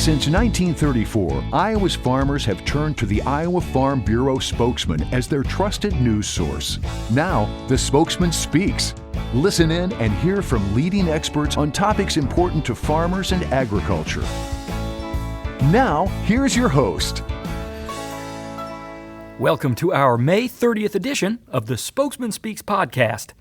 Since 1934, Iowa's farmers have turned to the Iowa Farm Bureau spokesman as their trusted news source. Now, the Spokesman Speaks. Listen in and hear from leading experts on topics important to farmers and agriculture. Now, here's your host. Welcome to our May 30th edition of the Spokesman Speaks podcast.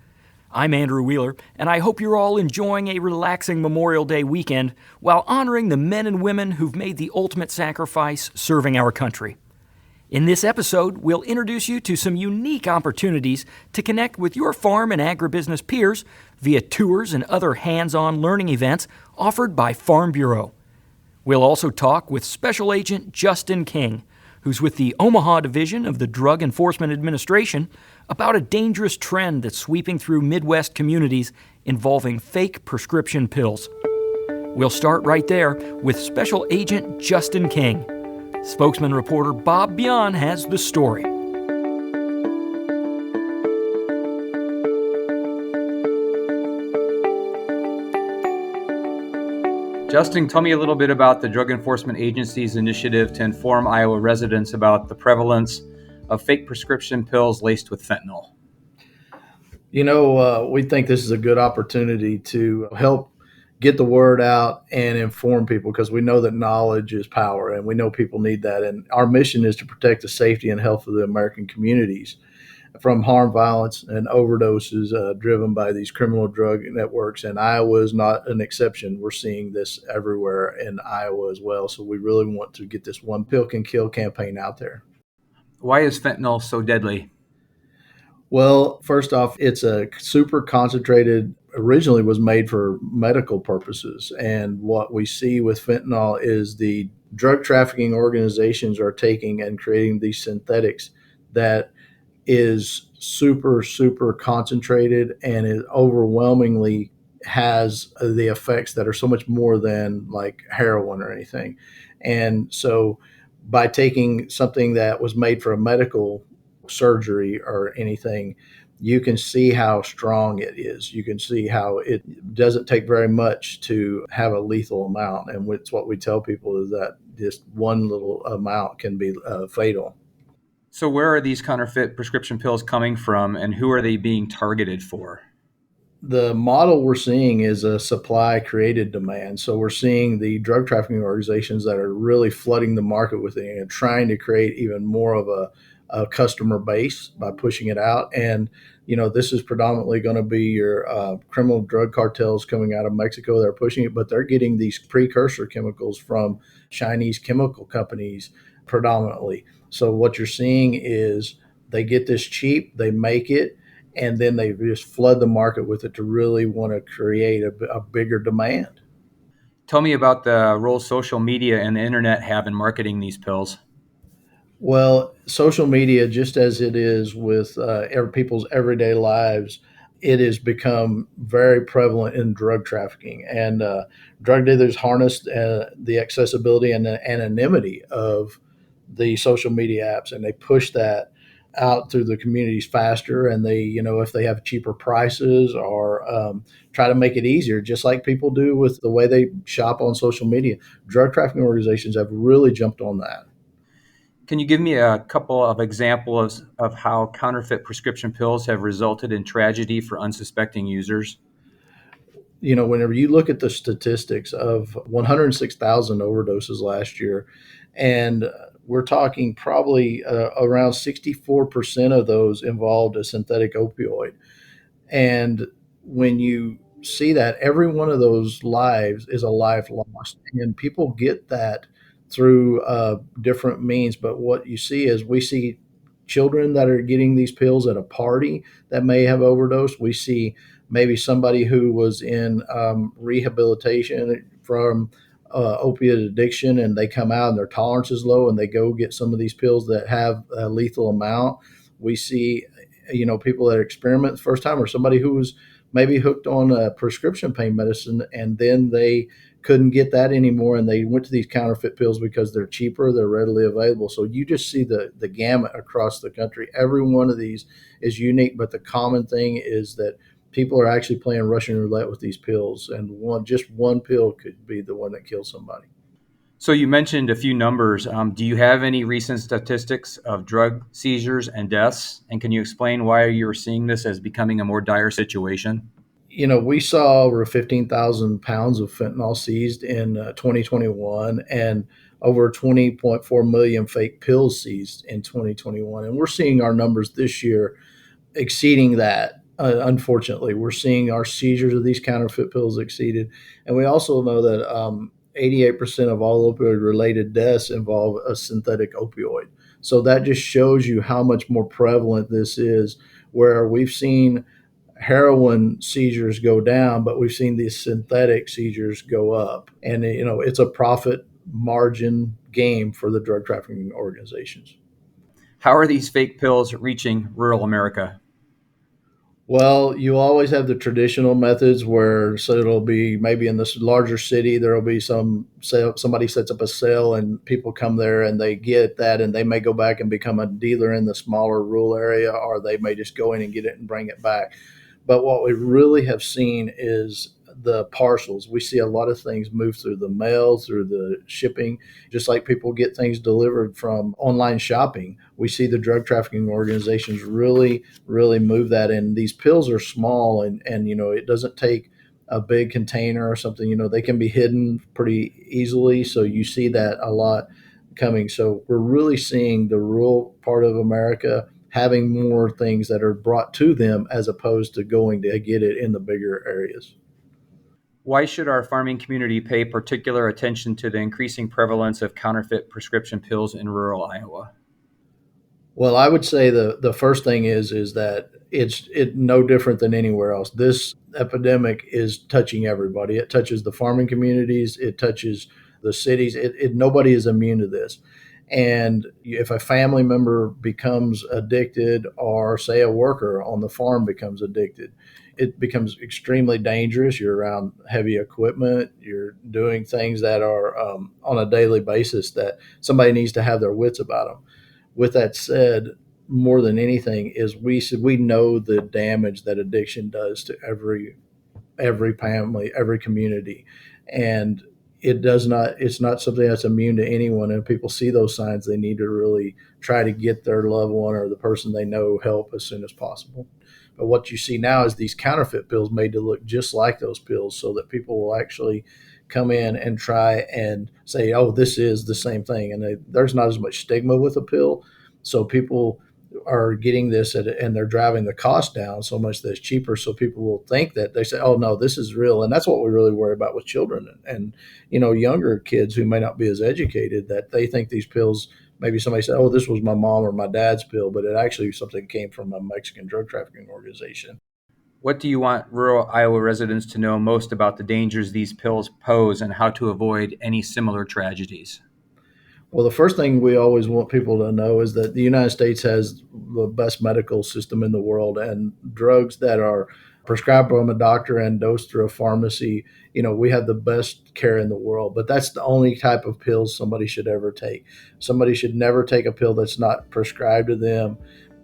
I'm Andrew Wheeler, and I hope you're all enjoying a relaxing Memorial Day weekend while honoring the men and women who've made the ultimate sacrifice serving our country. In this episode, we'll introduce you to some unique opportunities to connect with your farm and agribusiness peers via tours and other hands-on learning events offered by Farm Bureau. We'll also talk with Special Agent Justin King, who's with the Omaha Division of the Drug Enforcement Administration, about a dangerous trend that's sweeping through Midwest communities involving fake prescription pills. We'll start right there with Special Agent Justin King. Spokesman reporter Bob Bion has the story. Justin, tell me a little bit about the Drug Enforcement Agency's initiative to inform Iowa residents about the prevalence of fake prescription pills laced with fentanyl. We think this is a good opportunity to help get the word out and inform people because we know that knowledge is power and we know people need that. And our mission is to protect the safety and health of the American communities from harm, violence, and overdoses driven by these criminal drug networks. And Iowa is not an exception. We're seeing this everywhere in Iowa as well. So we really want to get this one pill can kill campaign out there. Why is fentanyl so deadly? Well, first off, it's a super concentrated, originally was made for medical purposes. And what we see with fentanyl is the drug trafficking organizations are taking and creating these synthetics that is super, super concentrated and it overwhelmingly has the effects that are so much more than like heroin or anything. And so by taking something that was made for a medical surgery or anything, you can see how strong it is. You can see how it doesn't take very much to have a lethal amount. And it's what we tell people is that just one little amount can be fatal. So where are these counterfeit prescription pills coming from and who are they being targeted for? The model we're seeing is a supply created demand. So we're seeing the drug trafficking organizations that are really flooding the market with it and trying to create even more of a customer base by pushing it out. And, this is predominantly going to be your criminal drug cartels coming out of Mexico. They're pushing it, but they're getting these precursor chemicals from Chinese chemical companies predominantly. So what you're seeing is they get this cheap, they make it, and then they just flood the market with it to really want to create a bigger demand. Tell me about the role social media and the internet have in marketing these pills. Well, social media, just as it is with people's everyday lives, it has become very prevalent in drug trafficking. And drug dealers harness the accessibility and the anonymity of the social media apps, and they push that out through the communities faster. And they, if they have cheaper prices or try to make it easier, just like people do with the way they shop on social media, drug trafficking organizations have really jumped on that. Can you give me a couple of examples of how counterfeit prescription pills have resulted in tragedy for unsuspecting users? Whenever you look at the statistics of 106,000 overdoses last year, and we're talking probably around 64% of those involved a synthetic opioid. And when you see that, every one of those lives is a life lost. And people get that through different means. But what you see is we see children that are getting these pills at a party that may have overdosed. We see maybe somebody who was in rehabilitation from opiate addiction and they come out and their tolerance is low and they go get some of these pills that have a lethal amount. We see, people that experiment the first time, or somebody who was maybe hooked on a prescription pain medicine and then they couldn't get that anymore and they went to these counterfeit pills because they're cheaper, they're readily available. So you just see the gamut across the country. Every one of these is unique, but the common thing is that people are actually playing Russian roulette with these pills, and just one pill could be the one that kills somebody. So you mentioned a few numbers. Do you have any recent statistics of drug seizures and deaths? And can you explain why you're seeing this as becoming a more dire situation? We saw over 15,000 pounds of fentanyl seized in 2021 and over 20.4 million fake pills seized in 2021. And we're seeing our numbers this year exceeding that. Unfortunately, we're seeing our seizures of these counterfeit pills exceeded. And we also know that 88% of all opioid related deaths involve a synthetic opioid. So that just shows you how much more prevalent this is, where we've seen heroin seizures go down, but we've seen these synthetic seizures go up. And, it's a profit margin game for the drug trafficking organizations. How are these fake pills reaching rural America? Well, you always have the traditional methods where, so it'll be maybe in this larger city, there'll be somebody sets up a sale and people come there and they get that and they may go back and become a dealer in the smaller rural area, or they may just go in and get it and bring it back. But what we really have seen is the parcels. We see a lot of things move through the mail, through the shipping, just like people get things delivered from online shopping. We see the drug trafficking organizations really, really move that in. These pills are small and it doesn't take a big container or something. They can be hidden pretty easily. So you see that a lot coming. So we're really seeing the rural part of America having more things that are brought to them as opposed to going to get it in the bigger areas. Why should our farming community pay particular attention to the increasing prevalence of counterfeit prescription pills in rural Iowa? Well, I would say the first thing is that it's no different than anywhere else. This epidemic is touching everybody. It touches the farming communities. It touches the cities. Nobody is immune to this. And if a family member becomes addicted, or say a worker on the farm becomes addicted, it becomes extremely dangerous. You're around heavy equipment. You're doing things that are on a daily basis that somebody needs to have their wits about them. With that said, more than anything is we know the damage that addiction does to every family, every community, and it's not something that's immune to anyone. And people see those signs, they need to really try to get their loved one or the person they know help as soon as possible. But what you see now is these counterfeit pills made to look just like those pills, so that people will actually come in and try and say, oh, this is the same thing. And there's not as much stigma with a pill. So people are getting this and they're driving the cost down so much that it's cheaper. So people will think that they say, oh, no, this is real. And that's what we really worry about with children and younger kids who may not be as educated, that they think these pills, maybe somebody said, oh, this was my mom or my dad's pill, but it actually something came from a Mexican drug trafficking organization. What do you want rural Iowa residents to know most about the dangers these pills pose and how to avoid any similar tragedies? Well, the first thing we always want people to know is that the United States has the best medical system in the world, and drugs that are prescribed from a doctor and dosed through a pharmacy, we have the best care in the world. But that's the only type of pills somebody should ever take. Somebody should never take a pill that's not prescribed to them.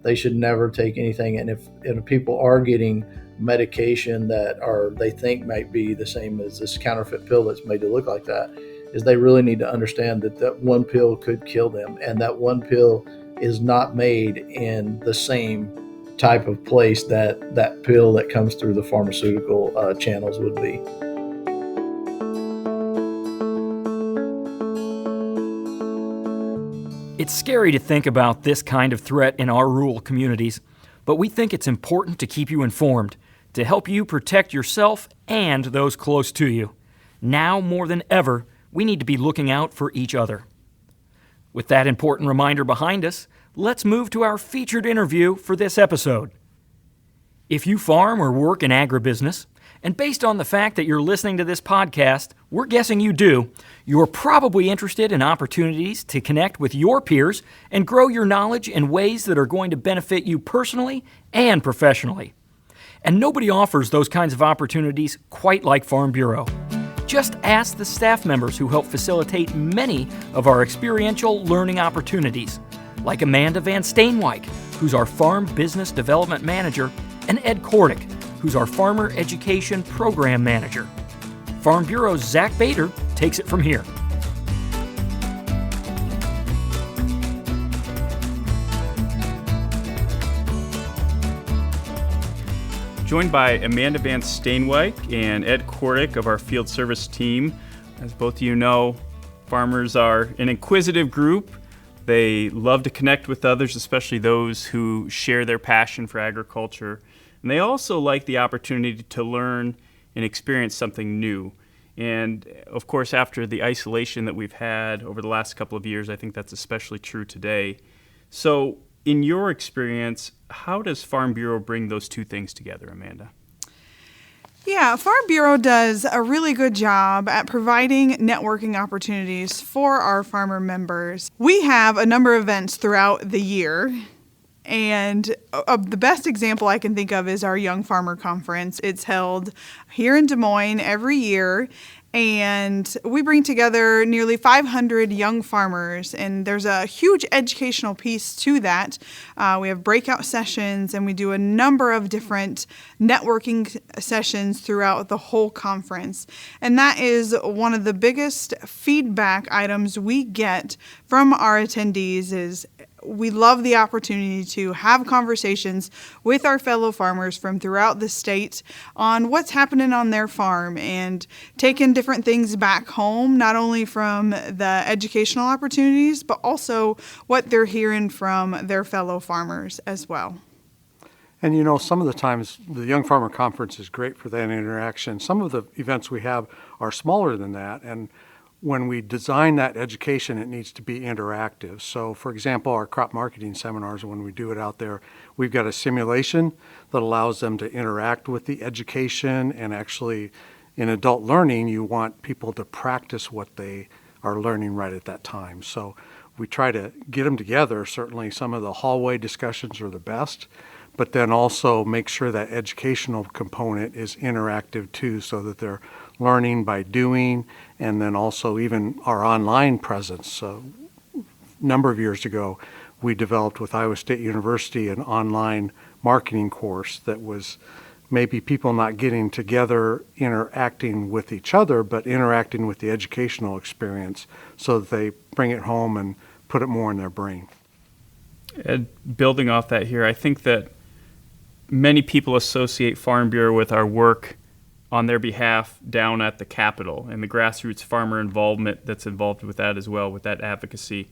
They should never take anything. And if people are getting medication that they think might be the same as this counterfeit pill that's made to look like that, is they really need to understand that one pill could kill them, and that one pill is not made in the same type of place that pill that comes through the pharmaceutical channels would be. It's scary to think about this kind of threat in our rural communities, but we think it's important to keep you informed, to help you protect yourself and those close to you. Now more than ever, we need to be looking out for each other. With that important reminder behind us, let's move to our featured interview for this episode. If you farm or work in agribusiness, and based on the fact that you're listening to this podcast, we're guessing you do, you're probably interested in opportunities to connect with your peers and grow your knowledge in ways that are going to benefit you personally and professionally. And nobody offers those kinds of opportunities quite like Farm Bureau. Just ask the staff members who help facilitate many of our experiential learning opportunities, like Amanda Van Steenwyk, who's our Farm Business Development Manager, and Ed Kordick, who's our Farmer Education Program Manager. Farm Bureau's Zach Bader takes it from here. Joined by Amanda Van Steenwyk and Ed Kordick of our field service team. As both of you know, farmers are an inquisitive group. They love to connect with others, especially those who share their passion for agriculture. And they also like the opportunity to learn and experience something new. And of course, after the isolation that we've had over the last couple of years, I think that's especially true today. So in your experience, how does Farm Bureau bring those two things together, Amanda? Yeah, Farm Bureau does a really good job at providing networking opportunities for our farmer members. We have a number of events throughout the year, and the best example I can think of is our Young Farmer Conference. It's held here in Des Moines every year, and we bring together nearly 500 young farmers, and there's a huge educational piece to that. We have breakout sessions, and we do a number of different networking sessions throughout the whole conference. And that is one of the biggest feedback items we get from our attendees is we love the opportunity to have conversations with our fellow farmers from throughout the state on what's happening on their farm and taking different things back home, not only from the educational opportunities, but also what they're hearing from their fellow farmers as well. And you know, some of the times the Young Farmer Conference is great for that interaction. Some of the events we have are smaller than that, and when we design that education, it needs to be interactive. So, for example, our crop marketing seminars, when we do it out there, we've got a simulation that allows them to interact with the education, and actually in adult learning, you want people to practice what they are learning right at that time. So we try to get them together. Certainly some of the hallway discussions are the best, but then also make sure that educational component is interactive too, so that they're learning by doing, and then also even our online presence. A number of years ago, we developed with Iowa State University an online marketing course that was maybe people not getting together, interacting with each other, but interacting with the educational experience so that they bring it home and put it more in their brain. Ed, building off that here, I think that many people associate Farm Bureau with our work on their behalf down at the Capitol and the grassroots farmer involvement that's involved with that as well, with that advocacy.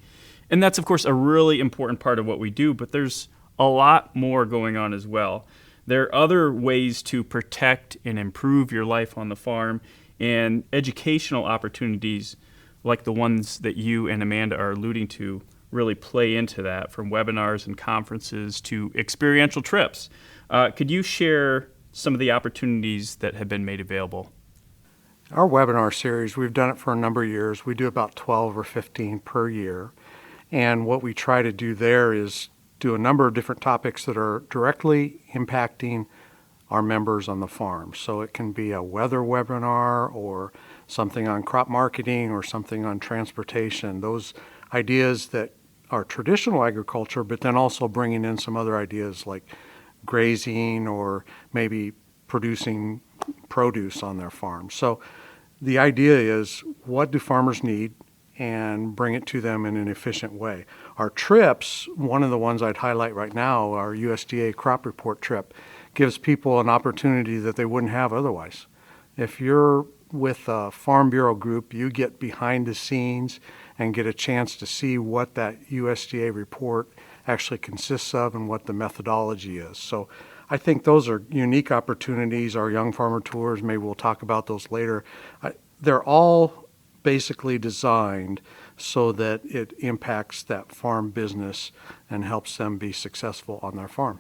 And that's, of course, a really important part of what we do, but there's a lot more going on as well. There are other ways to protect and improve your life on the farm, and educational opportunities like the ones that you and Amanda are alluding to really play into that, from webinars and conferences to experiential trips. Could you share some of the opportunities that have been made available? Our webinar series, we've done it for a number of years. We do about 12 or 15 per year. And what we try to do there is do a number of different topics that are directly impacting our members on the farm. So it can be a weather webinar or something on crop marketing or something on transportation. Those ideas that are traditional agriculture, but then also bringing in some other ideas like grazing or maybe producing produce on their farm. So the idea is, what do farmers need, and bring it to them in an efficient way. Our trips, one of the ones I'd highlight right now, our USDA crop report trip, gives people an opportunity that they wouldn't have otherwise. If you're with a Farm Bureau group, you get behind the scenes and get a chance to see what that USDA report actually consists of and what the methodology is. So I think those are unique opportunities. Our Young Farmer Tours, maybe we'll talk about those later. They're all basically designed so that it impacts that farm business and helps them be successful on their farm.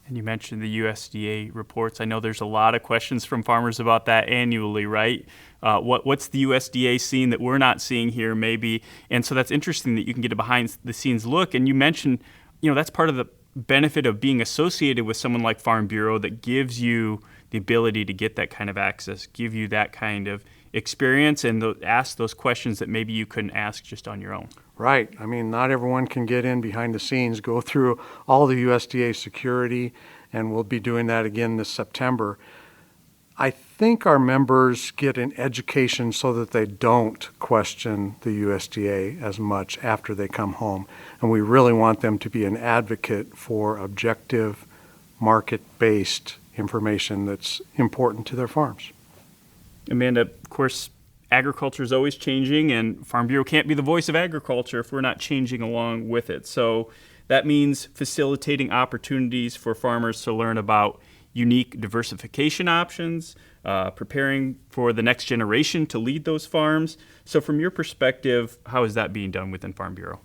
And you mentioned the USDA reports. I know there's a lot of questions from farmers about that annually, right? What's the USDA seeing that we're not seeing here maybe? And so that's interesting that you can get a behind-the-scenes look. And you mentioned, that's part of the benefit of being associated with someone like Farm Bureau that gives you the ability to get that kind of access, give you that kind of experience, and ask those questions that maybe you couldn't ask just on your own. Right. I mean, not everyone can get in behind the scenes, go through all the USDA security, and we'll be doing that again this September. I think our members get an education so that they don't question the USDA as much after they come home. And we really want them to be an advocate for objective, market-based information that's important to their farms. Amanda, of course, agriculture is always changing, and Farm Bureau can't be the voice of agriculture if we're not changing along with it. So that means facilitating opportunities for farmers to learn about unique diversification options, preparing for the next generation to lead those farms. So from your perspective, how is that being done within Farm Bureau?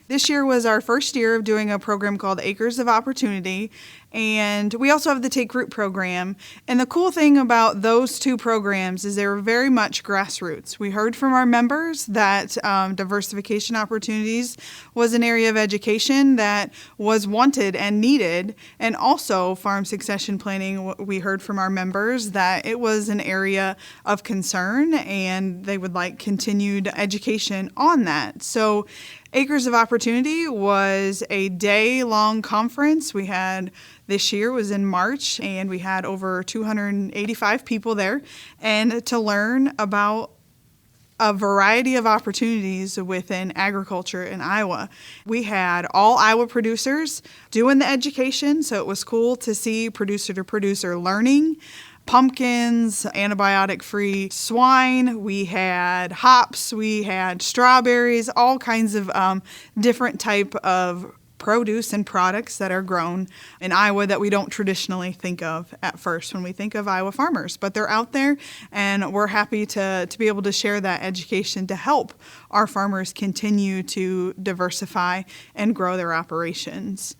This year was our first year of doing a program called Acres of Opportunity, and we also have the Take Root program. And the cool thing about those two programs is they're very much grassroots. We heard from our members that diversification opportunities was an area of education that was wanted and needed, and also farm succession planning. We heard from our members that it was an area of concern, and they would like continued education on that. So Acres of Opportunity was a day-long conference. We had this year was in March, and we had over 285 people there, and to learn about a variety of opportunities within agriculture in Iowa. We had all Iowa producers doing the education, so it was cool to see producer to producer learning. Pumpkins, antibiotic-free swine, we had hops, we had strawberries, all kinds of different type of produce and products that are grown in Iowa that we don't traditionally think of at first when we think of Iowa farmers. But they're out there, and we're happy to be able to share that education to help our farmers continue to diversify and grow their operations.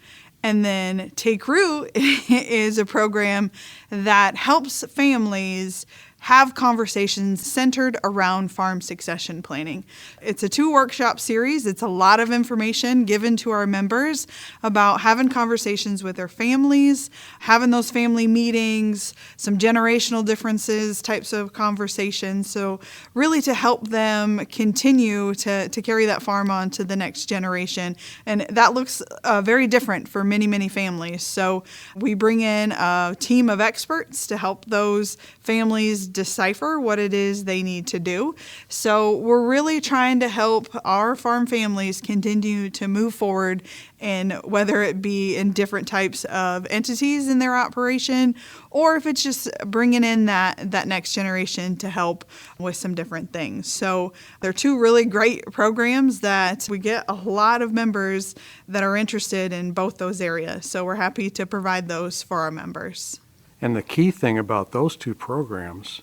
And then Take Root is a program that helps families have conversations centered around farm succession planning. It's a 2-workshop series. It's a lot of information given to our members about having conversations with their families, having those family meetings, some generational differences types of conversations. So really to help them continue to carry that farm on to the next generation. And that looks very different for many, many families. So we bring in a team of experts to help those families decipher what it is they need to do. So we're really trying to help our farm families continue to move forward, and whether it be in different types of entities in their operation, or if it's just bringing in that next generation to help with some different things. So they're 2 really great programs that we get a lot of members that are interested in both those areas. So we're happy to provide those for our members. And the key thing about those 2 programs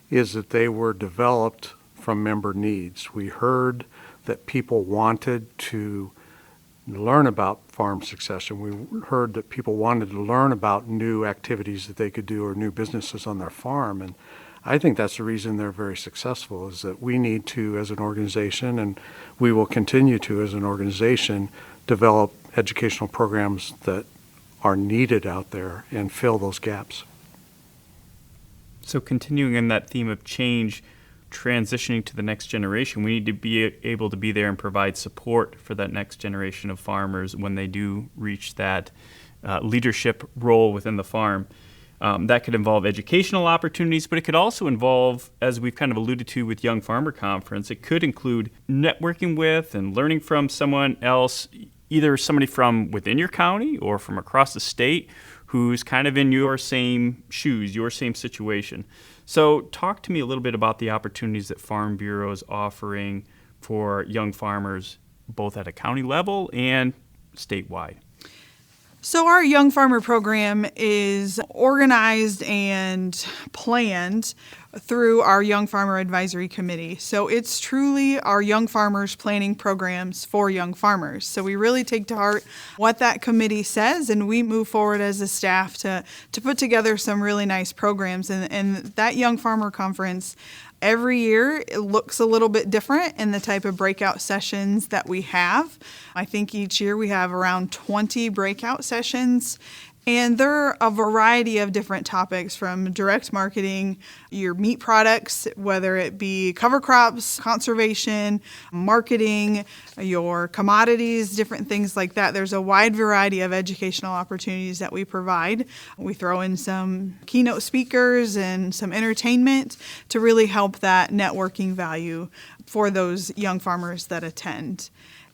is that they were developed from member needs. We heard that people wanted to learn about farm succession. We heard that people wanted to learn about new activities that they could do or new businesses on their farm. And I think that's the reason they're very successful, is that we need to, as an organization, and we will continue to, as an organization, develop educational programs that are needed out there and fill those gaps. So continuing in that theme of change, transitioning to the next generation, we need to be able to be there and provide support for that next generation of farmers when they do reach that leadership role within the farm. That could involve educational opportunities, but it could also involve, as we've kind of alluded to with Young Farmer Conference, it could include networking with and learning from someone else, either somebody from within your county or from across the state who's kind of in your same shoes, your same situation. So talk to me a little bit about the opportunities that Farm Bureau is offering for young farmers, both at a county level and statewide. So our Young Farmer program is organized and planned through our Young Farmer Advisory Committee. So it's truly our young farmers planning programs for young farmers. So we really take to heart what that committee says, and we move forward as a staff to put together some really nice programs. And that Young Farmer Conference, every year it looks a little bit different in the type of breakout sessions that we have. I think each year we have around 20 breakout sessions, and they're a variety of different topics, from direct marketing, your meat products, whether it be cover crops, conservation, marketing, your commodities, different things like that. There's a wide variety of educational opportunities that we provide. We throw in some keynote speakers and some entertainment to really help that networking value for those young farmers that attend.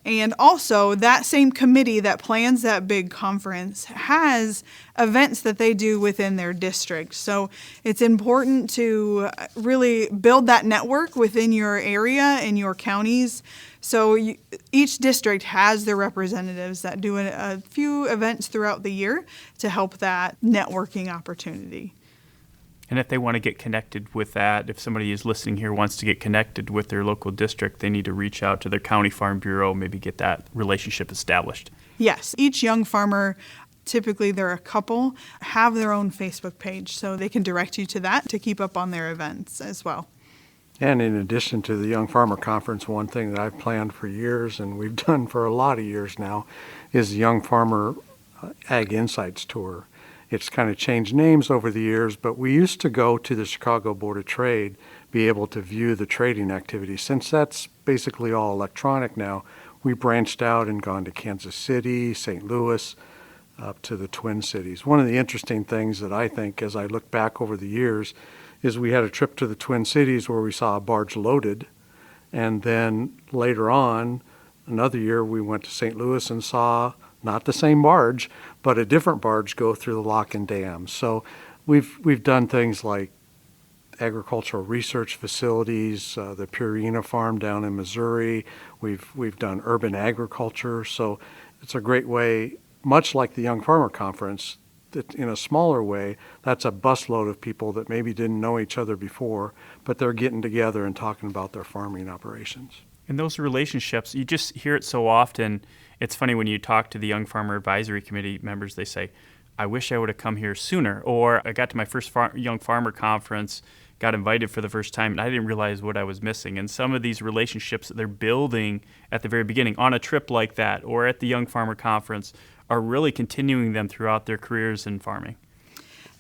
And also, that same committee that plans that big conference has events that they do within their district. So it's important to really build that network within your area and your counties. So each district has their representatives that do a few events throughout the year to help that networking opportunity. And if they want to get connected with that, if somebody is listening here wants to get connected with their local district, they need to reach out to their county farm bureau, maybe get that relationship established. Yes, each young farmer, typically they're a couple, have their own Facebook page, so they can direct you to that to keep up on their events as well. And in addition to the Young Farmer Conference, one thing that I've planned for years, and we've done for a lot of years now, is the Young Farmer Ag Insights Tour. It's kind of changed names over the years, but we used to go to the Chicago Board of Trade, be able to view the trading activity. Since that's basically all electronic now, we branched out and gone to Kansas City, St. Louis, up to the Twin Cities. One of the interesting things that I think, as I look back over the years, is we had a trip to the Twin Cities where we saw a barge loaded, and then later on, another year, we went to St. Louis and saw not the same barge, but a different barge go through the lock and dam. So we've done things like agricultural research facilities, the Purina farm down in Missouri. We've done urban agriculture. So it's a great way, much like the Young Farmer Conference, that in a smaller way, that's a busload of people that maybe didn't know each other before, but they're getting together and talking about their farming operations. And those relationships, you just hear it so often. It's funny when you talk to the Young Farmer Advisory Committee members, they say, I wish I would have come here sooner. Or I got to my first Young Farmer Conference, got invited for the first time, and I didn't realize what I was missing. And some of these relationships that they're building at the very beginning on a trip like that or at the Young Farmer Conference are really continuing them throughout their careers in farming.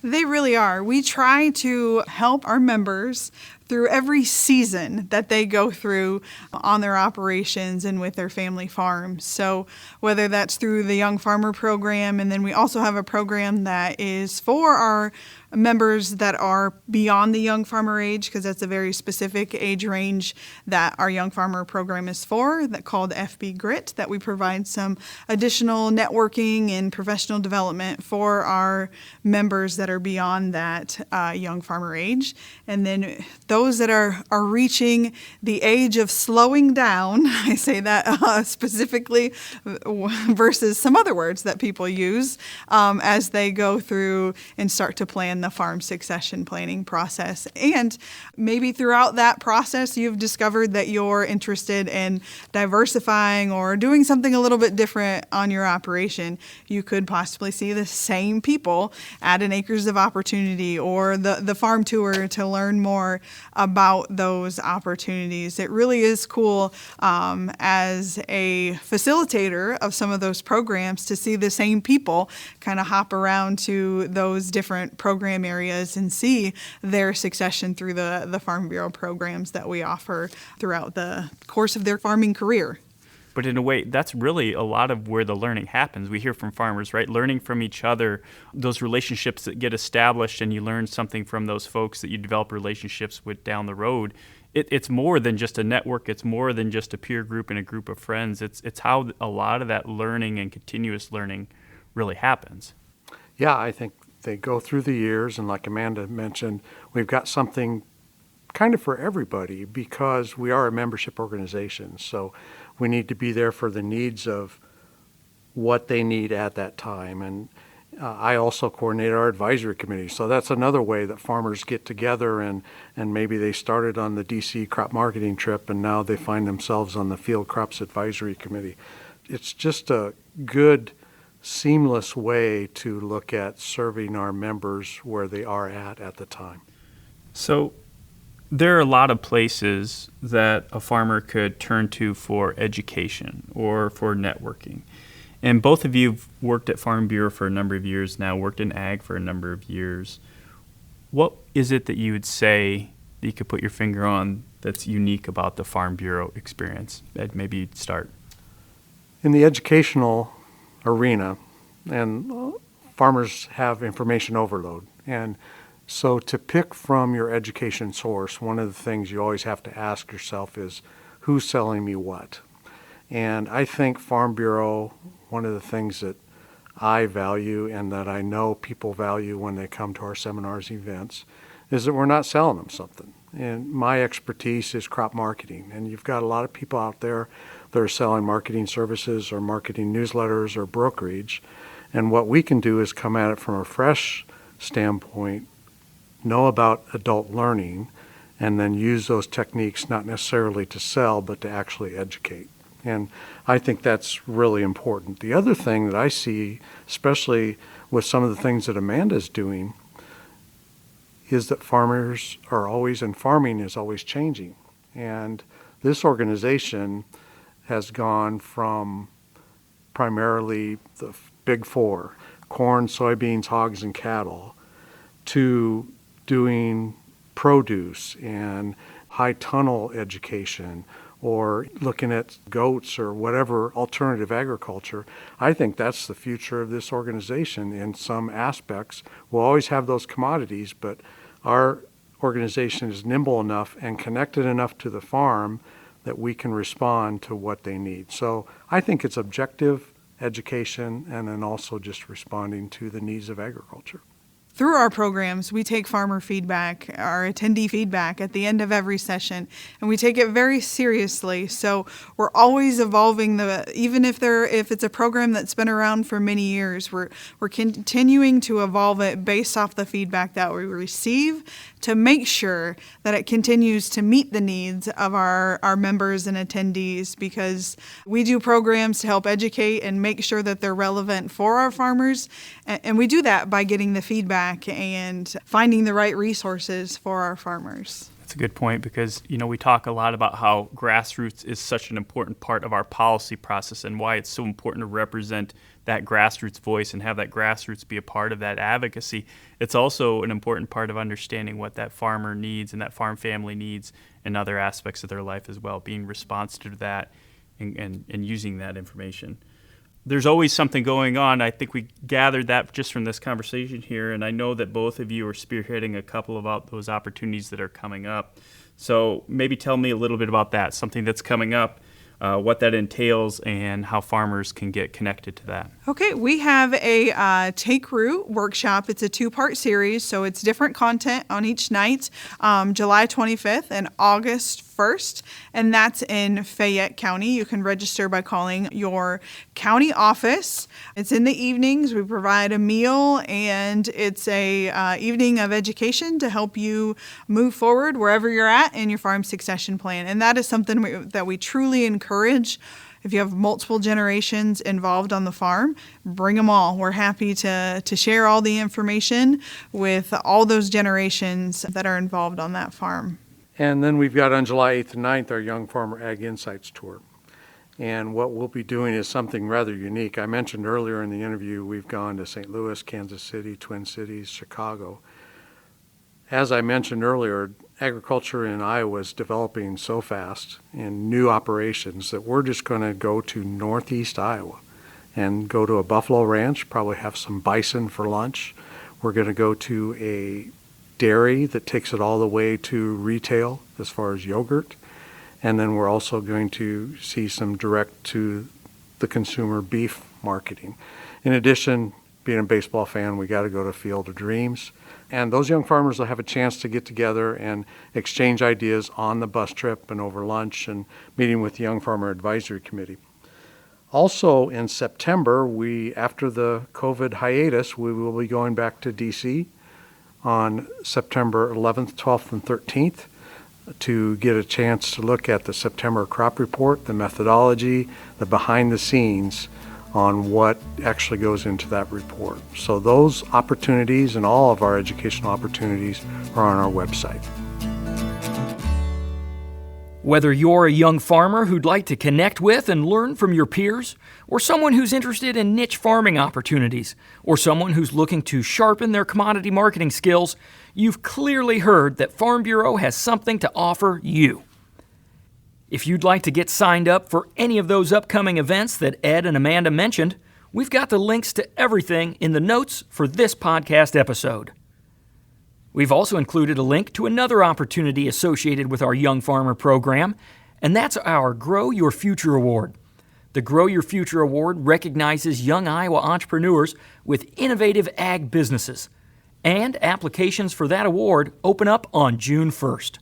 They really are. We try to help our members through every season that they go through on their operations and with their family farms. So whether that's through the Young Farmer program, and then we also have a program that is for our members that are beyond the young farmer age, because that's a very specific age range that our Young Farmer program is for, that called FB Grit, that we provide some additional networking and professional development for our members that are beyond that young farmer age. And then those that are reaching the age of slowing down, I say that specifically versus some other words that people use as they go through and start to plan the farm succession planning process. And maybe throughout that process, you've discovered that you're interested in diversifying or doing something a little bit different on your operation. You could possibly see the same people at an Acres of Opportunity or the farm tour to learn more about those opportunities. It really is cool as a facilitator of some of those programs to see the same people kind of hop around to those different program areas and see their succession through the Farm Bureau programs that we offer throughout the course of their farming career. But in a way, that's really a lot of where the learning happens. We hear from farmers, right? Learning from each other, those relationships that get established, and you learn something from those folks that you develop relationships with down the road. It's more than just a network. It's more than just a peer group and a group of friends. It's how a lot of that learning and continuous learning really happens. Yeah, I think they go through the years, and like Amanda mentioned, we've got something kind of for everybody because we are a membership organization. So we need to be there for the needs of what they need at that time. And I also coordinate our advisory committee. So that's another way that farmers get together and maybe they started on the DC crop marketing trip and now they find themselves on the field crops advisory committee. It's just a good, seamless way to look at serving our members where they are at the time. So there are a lot of places that a farmer could turn to for education or for networking. And both of you have worked at Farm Bureau for a number of years now, worked in ag for a number of years. What is it that you would say that you could put your finger on that's unique about the Farm Bureau experience? Ed, maybe you'd start. In the educational arena, and farmers have information overload. And so to pick from your education source, one of the things you always have to ask yourself is, who's selling me what? And I think Farm Bureau, one of the things that I value and that I know people value when they come to our seminars, events, is that we're not selling them something. And my expertise is crop marketing. And you've got a lot of people out there that are selling marketing services or marketing newsletters or brokerage. And what we can do is come at it from a fresh standpoint, know about adult learning, and then use those techniques not necessarily to sell, but to actually educate. And I think that's really important. The other thing that I see, especially with some of the things that Amanda's doing, is that farmers are always, and farming is always changing. And this organization has gone from primarily the big four, corn, soybeans, hogs, and cattle, to doing produce and high tunnel education, or looking at goats or whatever alternative agriculture. I think that's the future of this organization in some aspects. We'll always have those commodities, but our organization is nimble enough and connected enough to the farm that we can respond to what they need. So I think it's objective education and then also just responding to the needs of agriculture. Through our programs, we take farmer feedback, our attendee feedback at the end of every session, and we take it very seriously. So we're always evolving even if it's a program that's been around for many years, we're continuing to evolve it based off the feedback that we receive to make sure that it continues to meet the needs of our members and attendees, because we do programs to help educate and make sure that they're relevant for our farmers. And we do that by getting the feedback and finding the right resources for our farmers. That's a good point, because we talk a lot about how grassroots is such an important part of our policy process and why it's so important to represent that grassroots voice and have that grassroots be a part of that advocacy. It's also an important part of understanding what that farmer needs and that farm family needs in other aspects of their life as well, being responsive to that and using that information. There's always something going on. I think we gathered that just from this conversation here, and I know that both of you are spearheading a couple of those opportunities that are coming up. So maybe tell me a little bit about that, something that's coming up, what that entails, and how farmers can get connected to that. Okay, we have a Take Root workshop. It's a 2-part series, so it's different content on each night, July 25th and August 1st, and that's in Fayette County. You can register by calling your county office. It's in the evenings. We provide a meal, and it's a evening of education to help you move forward wherever you're at in your farm succession plan. And that is something that we truly encourage. If you have multiple generations involved on the farm, bring them all. We're happy to share all the information with all those generations that are involved on that farm. And then we've got on July 8th and 9th our Young Farmer Ag Insights Tour. And what we'll be doing is something rather unique. I mentioned earlier in the interview we've gone to St. Louis, Kansas City, Twin Cities, Chicago. As I mentioned earlier, agriculture in Iowa is developing so fast in new operations that we're just going to go to northeast Iowa and go to a buffalo ranch, probably have some bison for lunch. We're going to go to a dairy that takes it all the way to retail as far as yogurt. And then we're also going to see some direct to the consumer beef marketing. In addition, being a baseball fan, we got to go to Field of Dreams. And those young farmers will have a chance to get together and exchange ideas on the bus trip and over lunch and meeting with the Young Farmer Advisory Committee. Also in September, after the COVID hiatus, we will be going back to DC on September 11th, 12th, and 13th to get a chance to look at the September crop report, the methodology, the behind the scenes on what actually goes into that report. So those opportunities and all of our educational opportunities are on our website. Whether you're a young farmer who'd like to connect with and learn from your peers, or someone who's interested in niche farming opportunities, or someone who's looking to sharpen their commodity marketing skills, you've clearly heard that Farm Bureau has something to offer you. If you'd like to get signed up for any of those upcoming events that Ed and Amanda mentioned, we've got the links to everything in the notes for this podcast episode. We've also included a link to another opportunity associated with our Young Farmer program, and that's our Grow Your Future Award. The Grow Your Future Award recognizes young Iowa entrepreneurs with innovative ag businesses, and applications for that award open up on June 1st.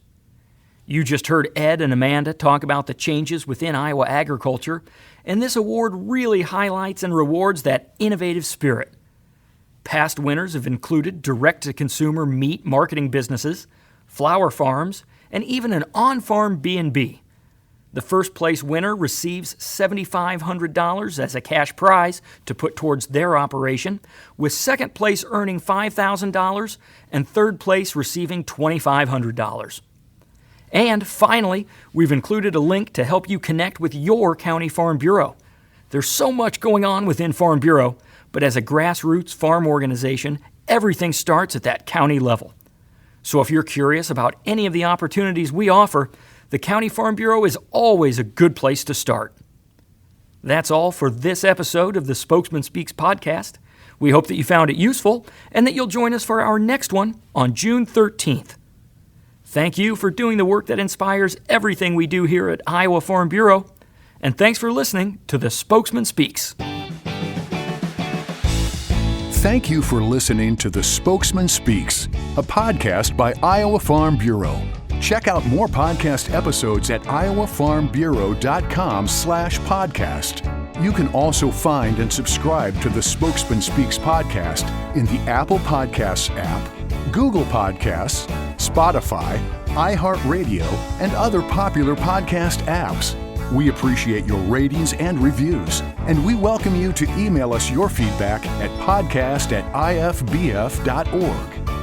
You just heard Ed and Amanda talk about the changes within Iowa agriculture, and this award really highlights and rewards that innovative spirit. Past winners have included direct-to-consumer meat marketing businesses, flower farms, and even an on-farm B&B. The first place winner receives $7,500 as a cash prize to put towards their operation, with second place earning $5,000 and third place receiving $2,500. And finally, we've included a link to help you connect with your county farm bureau. There's so much going on within Farm Bureau, but as a grassroots farm organization, everything starts at that county level. So if you're curious about any of the opportunities we offer, the County Farm Bureau is always a good place to start. That's all for this episode of the Spokesman Speaks podcast. We hope that you found it useful and that you'll join us for our next one on June 13th. Thank you for doing the work that inspires everything we do here at Iowa Farm Bureau, and thanks for listening to the Spokesman Speaks. Thank you for listening to the Spokesman Speaks, a podcast by Iowa Farm Bureau. Check out more podcast episodes at iowafarmbureau.com/podcast. You can also find and subscribe to the Spokesman Speaks podcast in the Apple Podcasts app, Google Podcasts, Spotify, iHeartRadio, and other popular podcast apps. We appreciate your ratings and reviews, and we welcome you to email us your feedback at podcast@ifbf.org.